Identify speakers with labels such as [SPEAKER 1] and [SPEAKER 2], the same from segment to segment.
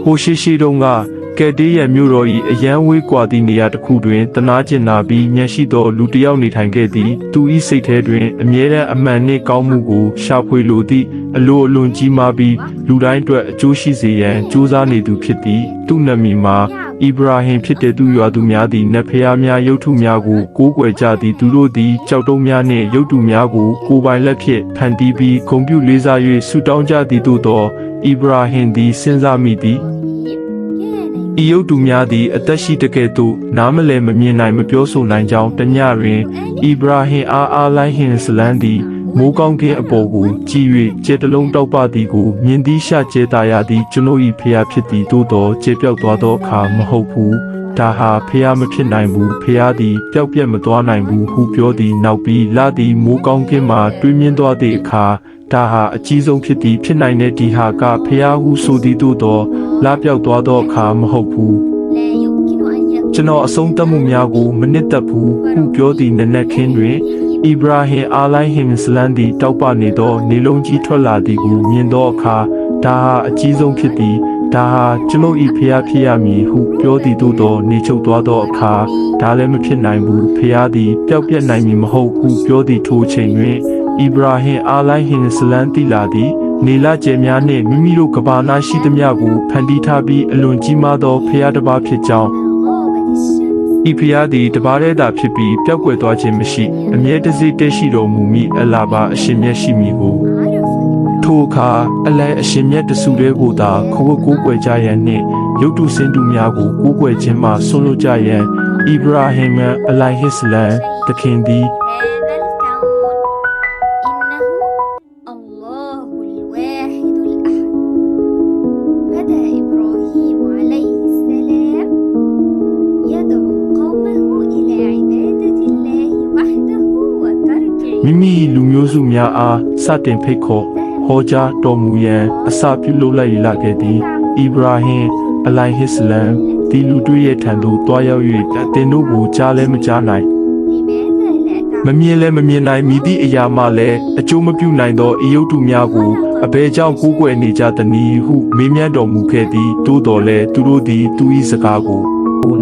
[SPEAKER 1] ဟိုရှိတုန်းကကဲတေးရမြို့တော်၏အရန်ဝေးကွာသည့်နေရာတစ်ခုတွင်တနာကျင်နာပြီးမျက်ရှိသောလူတစ်ယောက်နေထိုင်ခဲ့သည်သူ၏စိတ်ထဲတွင်အမြဲတမ်းအမှန်နှင့်ကောင်းမှုကိုရှာဖွေလိုသည့်အလိုအလွန်ကြီးမားပြီးလူတိုင်းအတွက်အကျိုးရှိစေရန်ကြိုးစားနေသူဖြစ်သည်သူ့နာမည်မှာအီဗရာဟင်ဖြစ်တဲ့သူရွာသူများသည်နတ်ဖျားများရုပ်ထုများကိုကိုးကွယ်ကြသည်သူတို့သည်ကြောက်တုံးများနှင့်ရုပ်တုများကိုကိုယ်ပိုင်လက်ဖြင့်ဖန်တီးပြီးဂုဏ်ပြုလေးစား၍ဆုတောင်းကြသည်သို့သောအီဗရာဟင်သည်စဉ်းစားမိသည်ဤရုပ်တုများသည်အသက်ရှိတကယ်သို့နားမလည်မမြင်နိုင်မပြောဆိုနိုင်ကြောင်းတညတွင်အီဗရာဟင်အားလိုင်းဟင်စလန်သည်မိုးကောင်းကင်းအပေါ်ကိုကြည်၍ကျဲတလုံးတောက်ပသည်ကိုမြင်သည်ရှာကျဲတာရသည်ကျွန်ုပ်၏ဖျားဖြစ်သည်သို့သောကျဲပြောက်သွားသောအခါမဟုတ်ဘူးဒါဟာဖျားမဖြစ်နိုင်ဘူးဖျားသည်ပျောက်ပြက်မသွားနိုင်ဘူးဟုပြောသည်နောက်ပြီးလာသည်မိုးကောင်းကင်းမှတွေးမြင်သွားသည့်အခါဒါဟာအကြီးဆုံးဖြစ်သည်ဖြစ်နိုင်တဲ့ဒီဟာကဖျားဟုဆိုသည်သို့သောလာပြောက်သွားသောအခါမဟုတ်ဘူးကျွန်တော်အဆုံးသတ်မှုများကိုမနစ်သက်ဘူးဟုပြောသည်နနက်ခင်းတွင်အီဗရာဟင်အားလိုင်းဟင်စလန်သည်တောက်ပနေသောနေလုံးကြီးထွက်လာသည်ကိုမြင်သောအခါဒါဟာအကြီးဆုံးဖြစ်သည်ဒါဟာကျွန်ုပ်၏ဖျားဖြစ်ရမည်ဟုပြောသည်သို့သောနေချုပ်သွားသောအခါဒါလည်းမဖြစ်နိုင်ဘူးဖျားသည်ပျောက်ပြက်နိုင်မည်မဟုတ်ဟုပြောသည်ထိုချိန်တွင်အီဗရာဟင်အားလိုင်းဟင်စလန်တိလာသည်နေလကျဲများနှင့်မိမိတို့ကဘာနာရှိသမျှကိုဖန်တီးထားပြီးအလွန်ကြီးမားသောဖျားတစ်ပါးဖြစ်ကြောင်းဤဖျားသည်တပါးတည်းသာဖြစ်ပြီးပျောက်ကွယ်သွားခြင်းမရှိအမြဲတစေတည်ရှိတော်မူမည်အလာပါအရှင်မြတ်ရှိမည်ကိုထိုအခါအလံအရှင်မြတ်တဆူလေးကိုသာခဝတ်ကိုးကွယ်ကြရန်နှင့်ရုပ်တုစင်တုများကိုကိုးကွယ်ခြင်းမှဆွလွတ်ကြရန်အီဗရာဟင်အလိုင်ဟစ်လန်တခင်သည်မိမိလူမျိုးစုများအားစတင်ဖိတ်ခေါ်ဟောကြားတော်မူရန်အစပြုလုပ်လိုက်လာခဲ့သည်အီဗရာဟင်အလိုင်ဟစ်လန်ဒီလူတွေရဲ့ထံသို့တွားရောက်၍တင်တို့ကိုကြားလဲမကြားနိုင်မမြင်လဲမမြင်နိုင်မိသည့်အရာမှလည်းအကျိုးမပြုနိုင်သောဤရုပ်တုများကိုအဘယ်ကြောင့်ကိုးကွယ်နေကြသနည်းဟုမေးမြန်းတော်မူခဲ့သည်သို့တော်လည်းသူတို့သည်သူ၏စကားကို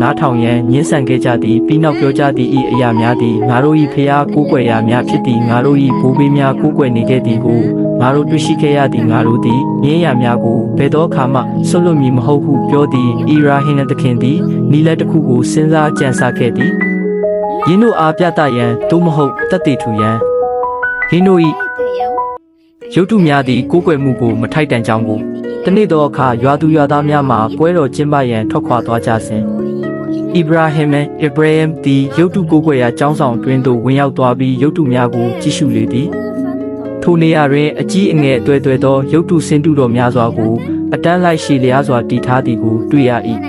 [SPEAKER 1] နားထောင်ရန်ညှင်းဆန်ခဲ့ကြသည်ပြီးနောက်ပြောကြသည်ဤအရာများသည်ငါတို့၏ဖျားကိုးကွယ်ရာများဖြစ်သည်ငါတို့၏ဘိုးဘေးများကိုးကွယ်နေခဲ့သည်ကိုငါတို့တွေ့ရှိခဲ့ရသည်ငါတို့သည်ငင်းရာများကိုဘယ်သောအခါမှဆွလွတ်မည်မဟုတ်ဟုပြောသည်အီရာဟင်သခင်သည်နီလက်တစ်ခုကိုစဉ်းစားကြံစခဲ့သည်ယင်းတို့အားပြသရန်သို့မဟုတ်တတ်သိထူရန်ယင်းတို့၏ရုပ်တုများသည်ကိုးကွယ်မှုကိုမထိုက်တန်ကြောင်းကိုတနေ့သောအခါရွာသူရွာသားများမှပွဲတော်ကျင်းပရန်ထွက်ခွာသွားကြစဉ်အီဗရာဟင်သည်ရုပ်တုကိုးကွယ်ရာကျောင်းဆောင်တွင်သို့ဝင်ရောက်သွားပြီးရုပ်တုများကိုကြည့်ရှုလေသည်ထိုနေရာတွင်အကြီးအငယ်အသွယ်သွယ်သောရုပ်တုစင်တုတော်များစွာကိုအတန်းလိုက်ရှည်လျားစွာတည်ထားသည်ကိုတွေ့ရ၏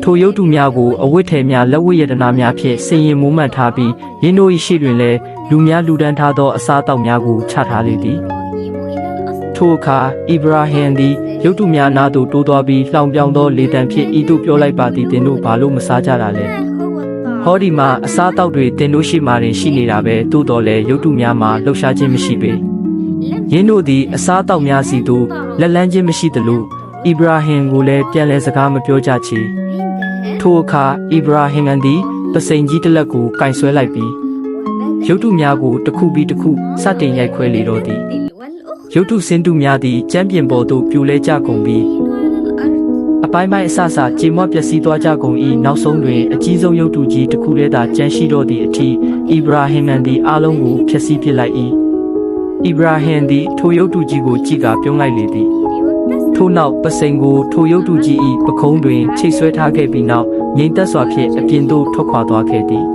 [SPEAKER 1] ထိုရုပ်တုများကိုအဝတ်ထည်များလက်ဝတ်ရတနာများဖြင့်ဆင်ရင်မိုးမှန်ထားပြီးယင်းတို့၏ရှေ့တွင်လည်းလူများလူတန်းထားသောအစားအသောက်များကိုချထားလေသည်ထိုအခါအီဗရာဟင်သည်ရုပ်တုများနာသို့တိုးသွားပြီးလှောင်ပြောင်သောလေတံဖြင့်ဤသို့ပြောလိုက်ပါသည်တင်တို့ဘာလို့မစားကြတာလဲဟောဒီမှာအစားအသောက်တွေတင်တို့ရှိမှတွင်ရှိနေတာပဲသို့တော်လည်းရုပ်တုများမှာလှုပ်ရှားခြင်းမရှိပေယင်းတို့သည်အစားအသောက်များစီသို့လက်လန်းခြင်းမရှိသလိုအီဗရာဟင်ကိုလည်းပြန်လည်စကားမပြောကြချေထိုအခါအီဗရာဟင်သည်ပစိန်ကြီးတစ်လက်ကိုကင်ဆွဲလိုက်ပြီးရုပ်တုများကိုတစ်ခုပြီးတစ်ခုစတင်ရိုက်ခွဲလေတော့သည်ရုပ်တုစင်တုများသည်ကျမ်းပြင်ပေါ်သို့ပြိုလဲကျကုန်ပြီးအပိုင်းပိုင်းအဆဆကြေမွပျက်စီးသွားကြကုန်၏နောက်ဆုံးတွင်အကြီးဆုံးရုပ်တုကြီးတစ်ခုတည်းသာကျန်ရှိတော့သည့်အထိအီဗရာဟင်သည်အားလုံးကိုဖျက်ဆီးပစ်လိုက်၏အီဗရာဟင်သည်ထိုရုပ်တုကြီးကိုကြည့်ကာပြုံးလိုက်လေသည်ထို့နောက်ပစိန်ကိုထိုရုပ်တုကြီး၏ပခုံးတွင်ချိတ်ဆွဲထားခဲ့ပြီးနောက်ငြိမ်သက်စွာဖြင့်အပြင်သို့ထွက်ခွာသွားခဲ့သည်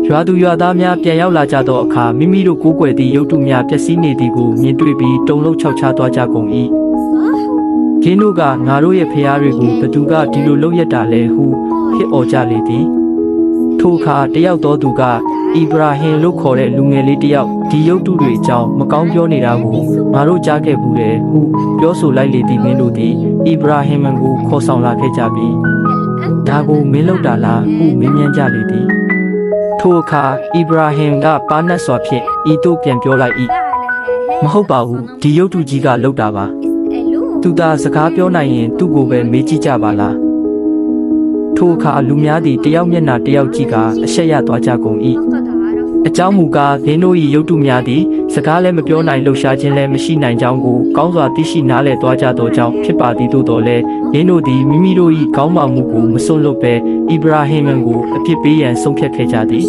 [SPEAKER 1] ရွာသူရွာသားများပြန်ရောက်လာကြသောအခါမိမိတို့ကိုးကွယ်သည့်ရုပ်တုများပျက်စီးနေသည်ကိုမြင်တွေ့ပြီးတုန်လှုပ်ခြောက်ခြားသွားကြကုန်၏ခင်းတို့ကငါတို့ရဲ့ဖျားတွေကိုဘသူကဒီလိုလုပ်ရတာလဲဟုဟစ်အော်ကြလေသည်ထိုအခါတယောက်သောသူကအီဗရာဟင်လို့ခေါ်တဲ့လူငယ်လေးတယောက်ဒီရုပ်တုတွေအကြောင်းမကောင်းပြောနေတာကိုငါတို့ကြားခဲ့ဘူးတယ်ဟုပြောဆိုလိုက်လေသည်မင်းတို့သည်အီဗရာဟင်ကိုခေါ်ဆောင်လာခဲ့ကြပြီးဒါကိုမင်းလုပ်တာလားဟုမေးမြန်းကြလေသည်ထိုအခါအီဗရာဟင်ကပါနတ်စွာဖြင့်ဤသို့ပြန်ပြောလိုက်၏မဟုတ်ပါဘူးဒီရုပ်တုကြီးကလှုပ်တာပါ
[SPEAKER 2] သူသာစကားပြောနိုင်ရင်သူ့ကိုပဲမေးကြည့်ကြပါလားထိုအခါလူများသည်တယောက်မျက်နှာတယောက်ကြည့်ကအရှက်ရသွားကြကုန်၏အကြောင်းမူကားလင်းတို့၏ရုပ်တုများသည်စကားလည်းမပြောနိုင်လှုပ်ရှားခြင်းလည်းမရှိနိုင်ကြောင်းကိုကောင်းစွာသိရှိနားလည်သွားကြသောကြောင့်ဖြစ်ပါသည်သို့တော်လည်းလင်းတို့သည်မိမိတို့၏ကောင်းမာမှုကိုမစွန့်လွတ်ဘဲဣဗရာဟိမန်ကိုအပြစ်ပေးရန်ဆုံးဖြတ်ခဲ့ကြသည်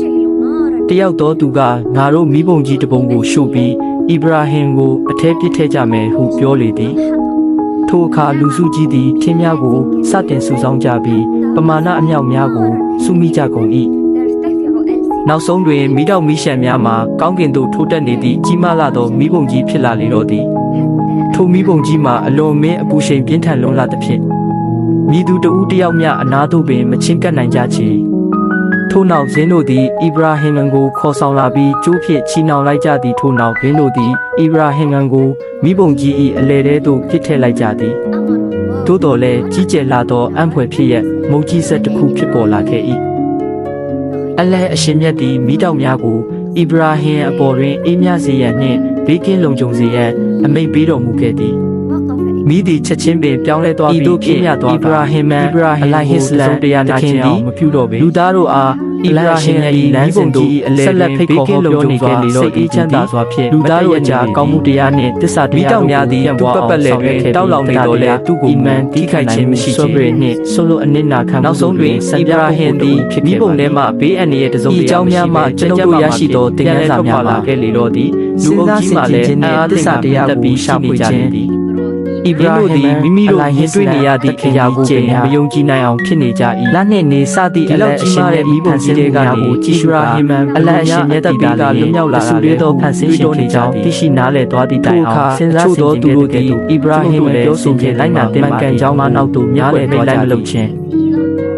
[SPEAKER 2] တယောက်သောသူကငါတို့မိဘုံကြီးတစ်ပုံကိုရှို့ပြီးဣဗရာဟင်ကိုအထက်ပစ်ထည့်ကြမယ်ဟုပြောလေသည်ထိုအခါလူစုကြီးသည်ထင်းများကိုစတင်စုဆောင်းကြပြီးပမာဏအမြောက်များကိုစုမိကြကုန်၏နောက်ဆုံးတွင်မိတောက်မိရှံများမှာကောင်းကင်သို့ထိုးတက်နေသည့်ကြီးမားလာသောမိဘုံကြီးဖြစ်လာလေတော့သည်ထိုမိဘုံကြီးမှာအလွန်မင်းအပူရှိန်ပြင်းထန်လွန်းလာသဖြင့်မိသူတဦးတယောက်မျှအနားသို့ပင်မချင်းကပ်နိုင်ကြချေထို့နောက်ဇင်းတို့သည်ဣဗရာဟိမန်ကိုခေါ်ဆောင်လာပြီးကျိုးဖြင့်ချီနှောင်လိုက်ကြသည်ထို့နောက်ဇင်းတို့သည်ဣဗရာဟိမန်ကိုမိဘုံကြီး၏အလယ်ထဲသို့ပစ်ထည့်လိုက်ကြသည်သို့တော်လည်းကြီးကျယ်လာသောအံ့ဖွယ်ဖြစ်ရမုတ်ကြီးဆက်တစ်ခုဖြစ်ပေါ်လာခဲ့၏အလဲအရှင်မြတ်သည်မိတောက်များကိုဣဗရာဟင်အပေါ်တွင်အေးမြစေရန်နှင့်ဘေးကင်းလုံခြုံစေရန်အမိန့်ပေးတော်မူခဲ့သည်မိသည်ချက်ချင်းပင်ပြောင်းလဲသွားပြီးပြည့်မြတ်သွားဣဗရာဟင်မန်အလိုက်ဟစ်လမ်တရားနာခြင်းသည်မပြုတော့ပေလူသားတို့အားဣဗရာဟင်၏လမ်းစဉ်တို့ဆက်လက်ဖိတ်ခေါ်ပြောနေခဲ့လေတော့စိတ်ချမ်းသာစွာဖြင့်လူသားတို့အကြားကောင်းမှုတရားနှင့်တစ္ဆာတရားတို့များသည်သူပတ်ပတ်လည်တွင်တောက်လောင်နေတော်လဲသူ့ကိုအီမန်ထိခိုက်ခြင်းမရှိခြင်းနှင့်ဆွလို့အနစ်နာခံနောက်ဆုံးတွင်ဣဗရာဟင်သည်မိဘုံထဲမှဘေးအန္တရာယ်တစုံတရာများမှကျွန်ုပ်တို့ရရှိသောသင်ခန်းစာများလာခဲ့လေတော့သည်လူအုပ်ကြီးမှလည်းအာသစ္စာတရားကိုရှာဖွေကြသည်ဣဗရာဟင်မိမိတို့ရင်တွေ့နေရသည့်အရာကိုပင်မယုံကြည်နိုင်အောင်ဖြစ်နေကြ၏လက်နှင့်နေစသည့်အလောက်ကြီးမားတဲ့မိဘစည်းတွေကကိုကြည်ရှုရာဟင်မန်အလတ်အရှင်မြတ်တပီကလွတ်မြောက်လာတာလေသောဖန်ဆင်းတော်နေကြောင်းသိရှိနားလည်သွားသည့်တိုင်အောင်စဉ်းစားသောသူတို့သည်ဣဗရာဟင်လည်းပြောဆိုခြင်းလိုက်နာတဲ့မှန်ကန်ကြောင်းမှနောက်သို့များလည်းသွားကြလုပ်ခြင်း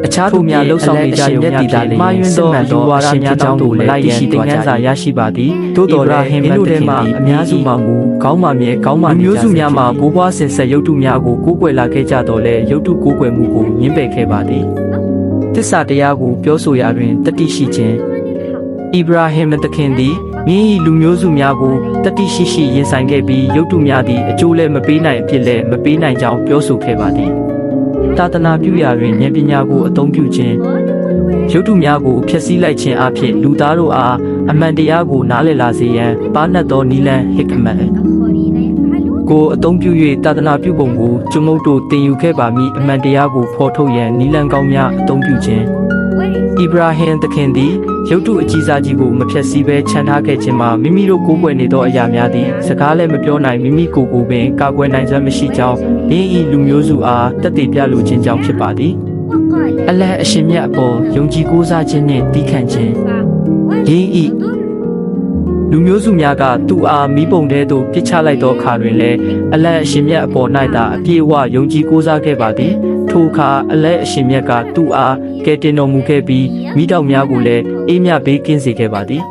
[SPEAKER 2] အခြားသူများလှုပ်ဆောင်နေကြရုံများဖြစ်လေမှားယွင်းသောလူဝါဒများကြောင့်တို့လည်းသိရှိသင်ခန်းစာရရှိပါသည်သို့တော်လည်းဟင်မန်တို့ထဲမှအများစုမှာမူကောင်းမှမြဲကောင်းမှမျိုးစုများမှာဘိုးဘွားဆင်ဆက်ရုပ်တုများကိုကိုးကွယ်လာခဲ့ကြတော့လဲရုပ်တုကိုးကွယ်မှုကိုညှင်းပယ်ခဲ့ပါသည်သစ္စာတရားကိုပြောဆိုရာတွင်တတိရှိခြင်းဣဗရာဟင်သခင်သည်မိ၏လူမျိုးစုများကိုတတိရှိရှိရင်ဆိုင်ခဲ့ပြီးရုပ်တုများသည်အကျိုးလည်းမပေးနိုင်အဖြစ်လည်းမပေးနိုင်ကြောင်းပြောဆိုခဲ့ပါသည်သာသနာပြုရာတွင်ဉာဏ်ပညာကိုအသုံးပြုခြင်းရုပ်တုများကိုဖျက်ဆီးလိုက်ခြင်းအဖြစ်လူသားတို့အားအမှန်တရားကိုနားလည်လာစေရန်ပါဏတ်သောနီလန်ဟစ်ကမတ်ကိုအသုံးပြု၍သာသနာပြုပုံကိုကျွန်ုပ်တို့သင်ယူခဲ့ပါမည်အမှန်တရားကိုဖော်ထုတ်ရန်နီလန်ကောင်းများအသုံးပြုခြင်းဣဗရာဟင်သခင်သည်ရုပ်တုအကြီးစားကြီးကိုမဖျက်ဆီးဘဲခြံထားခဲ့ခြင်းမှာမိမိတို့ကိုးကွယ်နေသောအရာများသည်စကားလည်းမပြောနိုင်မိမိကိုယ်ကိုပင်ကာကွယ်နိုင်စွမ်းမရှိကြောင်းဘင်းဤလူမျိုးစုအားတသက်ပြလိုခြင်းကြောင့်ဖြစ်ပါသည်အလတ်အရှင်မြတ်အပေါ်ယုံကြည်ကိုးစားခြင်းနှင့်တည်ခံခြင်းရင်းဤလူမျိုးစုများကသူ့အားမိဘုံထဲသို့ပစ်ချလိုက်သောအခါတွင်လည်းအလတ်အရှင်မြတ်အပေါ်၌သာအပြည့်အဝယုံကြည်ကိုးစားခဲ့ပါသည်ထိုအခါအလတ်အရှင်မြတ်ကသူ့အားကယ်တင်တော်မူခဲ့ပြီးမိတောက်များကိုလည်းအေးမြဘေးကင်းစေခဲ့ပါသည်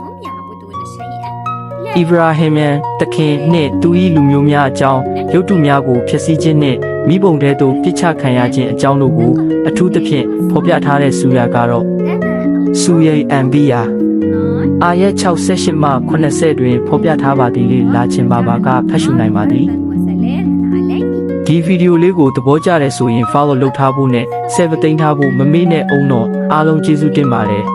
[SPEAKER 2] ဣဗရာဟင်သခင်နှင့်သူ၏လူမျိုးများအကြောင်းရုပ်တုများကိုဖျက်ဆီးခြင်းနှင့်မိဘုံထဲသို့ပစ်ချခံရခြင်းအကြောင်းတို့ကိုအထူးသဖြင့်ဖော်ပြထားတဲ့ဆူရာကတော့ဆူရိအန်ဘီယာအာယတ်68မှ80တွင်ဖော်ပြထားပါသည်လေလာခြင်းပါပါကဖတ်ရှုနိုင်ပါသည်ဒီဗီဒီယိုလေးကိုသဘောကျတဲ့ဆိုရင် follow လုပ်ထားဖို့နဲ့ save သိမ်းထားဖို့မမေ့နဲ့အောင်တော့အားလုံးကျေးဇူးတင်ပါတယ်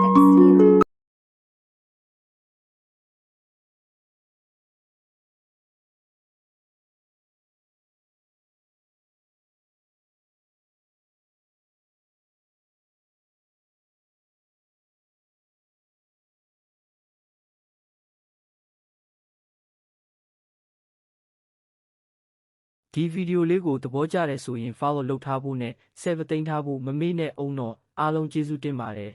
[SPEAKER 2] ဒီဗီဒီယိုလေးကိုသဘောကျတဲ့ဆိုရင် follow လုပ်ထားဖို့နဲ့ save သိမ်းထားဖို့မမေ့နဲ့အောင်တော့အားလုံးကျေးဇူးတင်ပါတယ်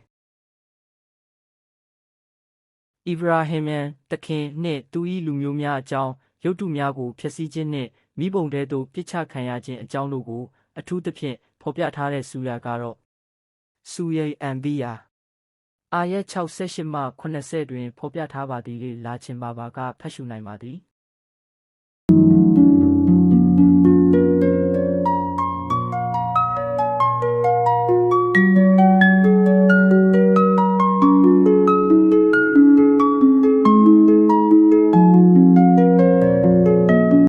[SPEAKER 2] ဣဗရာဟင်သခင်နှင့်သူ၏လူမျိုးများအကြောင်းရုပ်တုများကိုဖျက်ဆီးခြင်းနှင့်မိဘုံထဲသို့ပစ်ချခံရခြင်းအကြောင်းတို့ကိုအထူးသဖြင့်ဖော်ပြထားတဲ့ဆူရာကတော့ဆူရိအန်ဘီယာအာယတ်68မှ80တွင်ဖော်ပြထားပါသည်လေလာခြင်းပါပါကဖတ်ရှုနိုင်ပါသည်